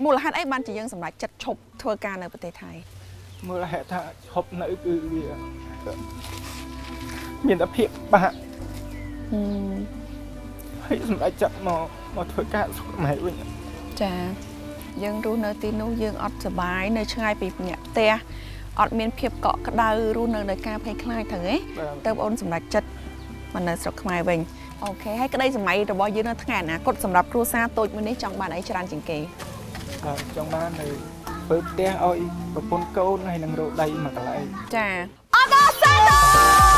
មូលហេតុអីបានជាយើងសម្រេចចិត្តឈប់ធ្វើការនៅប្រទេសថៃមូលហេតុថាឈប់នៅគឺវាមានតែភាពបាក់ហើយសម្រេចចិត្តមកធ្វើការស្រុកខ្មែរវិញចាយើងរស់នៅទីនោះយើងអត់សុបាយនៅឆ្ងាយពីអ្នកផ្ទះអត់មានភាពកក់ក្ដៅរស់នៅការភ័យខ្លាចទៅហ៎ទៅបងអូនសម្រេចចិត្តមកនៅស្រុកខ្មែរវិញអូខេហើយក្តីសម័យរបស់យើងនៅថ្ងៃអនាគតសម្រាប់គ្រួសារតូចមួយនេះចង់បានអីច្រើនជាងគេបាទចង់បាននៅធ្វើផ្ទះឲ្យប្រពន្ធកូនហើយនឹងរកដីមួយកន្លែងចាអបអរសាទរ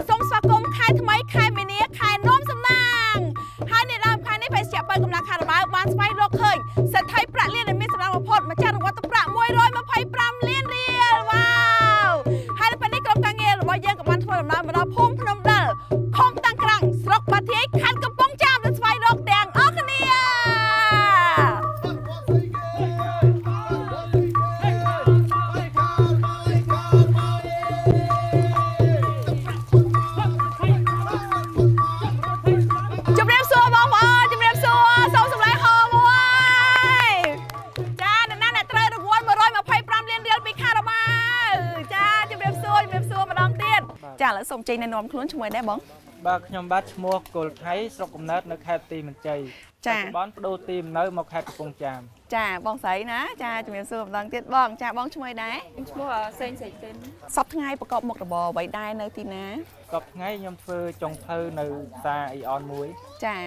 សូមស្វាគមន៍ខែថ្មីខែមីនាខែនាំសំណាងហើយនៅដើមខែនេះភេសជ្ជៈបើកម្លាំងខារបាវបានស្វែងរកឃើញសេដ្ឋីប្រាក់លានដែលមានសម្រាប់បំផុតម្ចាស់រង្វាន់ទឹកប្រាក់125លានរៀលវ៉ាវហើយនៅពេលនេះក្រុមការងាររបស់យើងក៏បានធ្វើដំណើរមកដល់ភូមិភ្នំដិលខុំតាំងក្រាំងស្រុកបាធាយខេត្តកំពង់ចាមដើម្បីស្វែងរកទាំងអស់គ្នាចាឥឡូវសូមចេញណែនាំខ្លួនឈ្មោះដែរបងបាទខ្ញុំបាទឈ្មោះកុលថៃស្រុកកំណើតនៅខេត្តទីមន្ជ័យចាបច្ចុប្បន្នបដូរទីលំនៅមកខេត្តកំពង់ចាមចាបងស្រីណាចាជំរាបសួរម្ដងទៀតបងចាបងឈ្មោះដែរឈ្មោះសេងសៃទិនសប្តាហ៍ថ្ងៃប្រកបមុខរបរអ្វីដែរនៅទីណាសប្តាហ៍ថ្ងៃខ្ញុំធ្វើចុងភៅនៅផ្សារអ៊ីអនមួយចា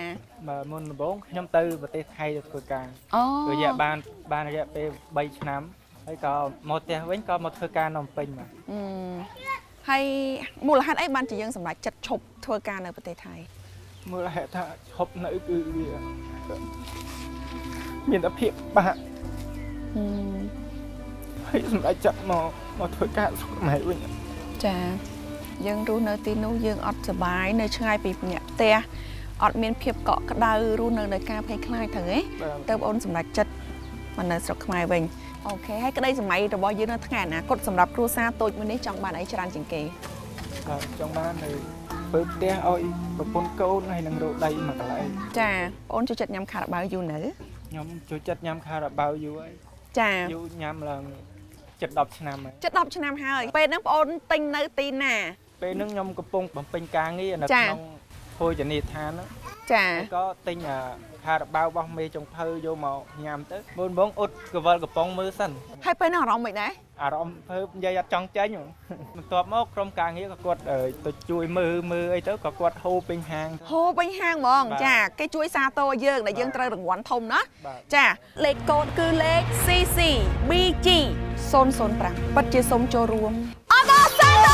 មុនដំបូងខ្ញុំទៅប្រទេសថៃទៅធ្វើការរយៈបានរយៈពេល3ឆ្នាំហើយក៏មកផ្ទះវិញក៏មកធ្វើការនៅភ្នំពេញមកហើយមូលហេតុអីបានជាយើងសម្រេចចិត្តឈប់ធ្វើការនៅប្រទេសថៃមូលហេតុថាឈប់នៅគឺវាមានតែភាពបាក់ហើយសម្រេចចិត្តមកធ្វើការស្រុកខ្មែរវិញចាយើងរស់នៅទីនោះយើងអត់សុបាយនៅឆ្ងាយពីអ្នកផ្ទះអត់មានភាពកក់ក្ដៅរស់នៅការភ័យខ្លាចទៅហ៎ទៅបងអូនសម្រេចចិត្តមកនៅស្រុកខ្មែរវិញអូខេហើយក្តីសម័យរបស់យើងនៅថ្ងៃអនាគតសម្រាប់គ្រួសារតូចមួយនេះចង់បានអីច្រើនជាងគេបាទចង់បាននៅធ្វើផ្ទះឲ្យប្រពន្ធកូនហើយនឹងរកដីមួយកន្លែងចាអូនចូលចិត្តញ៉ាំខារ៉ាបាវយូរនៅខ្ញុំចូលចិត្តញ៉ាំខារ៉ាបាវយូរហើយចាយូរញ៉ាំឡើងជិត10ឆ្នាំហើយជិត10ឆ្នាំហើយពេលហ្នឹងបងអូនទិញនៅទីណាពេលហ្នឹងខ្ញុំកំពុងបំពេញការងារនៅក្នុងភោជនីយដ្ឋានចាក៏ទិញខារ៉ាបាវរបស់មេចុងភៅយកមកញ៉ាំទៅមុនបងអ៊ុតកវលកំប៉ុងមើលសិនហើយពេលហ្នឹងអារម្មណ៍មិនដែរអារម្មណ៍ភើបនិយាយអត់ចង់ចេញបន្ទាប់មកក្រុមការងារក៏គាត់ទៅជួយមើលអីទៅក៏គាត់ហូរពេញហាងហ្មងចាគេជួយសាទរយើងដែលយើងត្រូវរង្វាន់ធំណាចាលេខកូដគឺលេខ CC BG 005ពិតជាសូមចូលរួមអបអរសាទ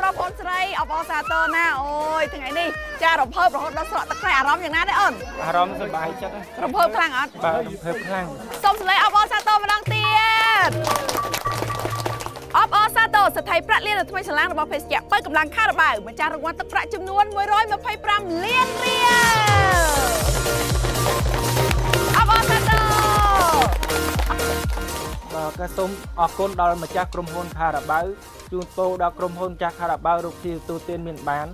របងស្រីអបអរសាទរណាអូយថ្ងៃនេះចារំភើបរហូតដល់ស្រក់ទឹកខ្លែអារម្មណ៍យ៉ាងណាដែរអូនអារម្មណ៍សប្បាយចិត្តរំភើបខ្លាំងអត់បាទរំភើបខ្លាំងសូមសន្លេងអបអរសាទរម្ដងទៀតអបអរសាទរស្ថិប្រាក់លានថ្មីឆ្លាងរបស់ភេសជ្ជៈបើកម្លាំងខារបាវម្ចាស់រង្វាន់ទឹកប្រាក់ចំនួន125លានរៀលអបអរសាទរបាទក៏សូមអរគុណដល់ម្ចាស់ក្រុមហ៊ុនខារ៉ាបាវជូនពរដល់ក្រុមហ៊ុនចាស់ខារ៉ាបាវរកស៊ីទទួលទានមានបាន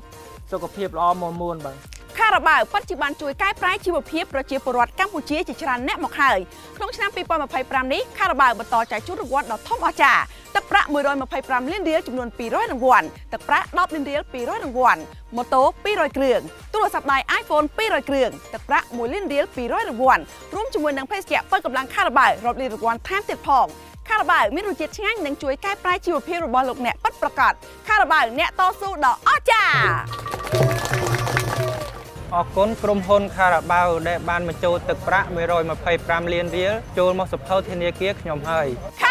សុខភាពល្អមាំមួនបាទខារ៉ាបាវពិតជាបានជួយកែប្រែជីវភាពប្រជាពលរដ្ឋកម្ពុជាជាច្រើនអ្នកមកហើយក្នុងឆ្នាំ2025នេះខារ៉ាបាវបន្តចែកជូនរង្វាន់ដ៏ធំអស្ចារ្យទឹកប្រាក់125លានរៀលចំនួន200រង្វាន់ទឹកប្រាក់10លានរៀល200រង្វាន់ម៉ូតូ200គ្រឿងទូរស័ព្ទដៃ iPhone 200គ្រឿងទឹកប្រាក់1លានរៀល200រង្វាន់រួមជាមួយនឹងភេសជ្ជៈបើកម្លាំងខារ៉ាបាវរាប់លានរង្វាន់ថែមទៀតផង ខារ៉ាបាវមានរសជាតិឆ្ងាញ់និងជួយកែប្រែជីវភាពរបស់លោកអ្នកពិតប្រាកដខារ៉ាបាវអ្នកតស៊ូដ៏អស្ចារ្យ អរគុណក្រុមហ៊ុនខារ៉ាបាវដែលបានបញ្ចូលទឹកប្រាក់125លានរៀលចូលមកសភៅធនាគារខ្ញុំហើយ ខា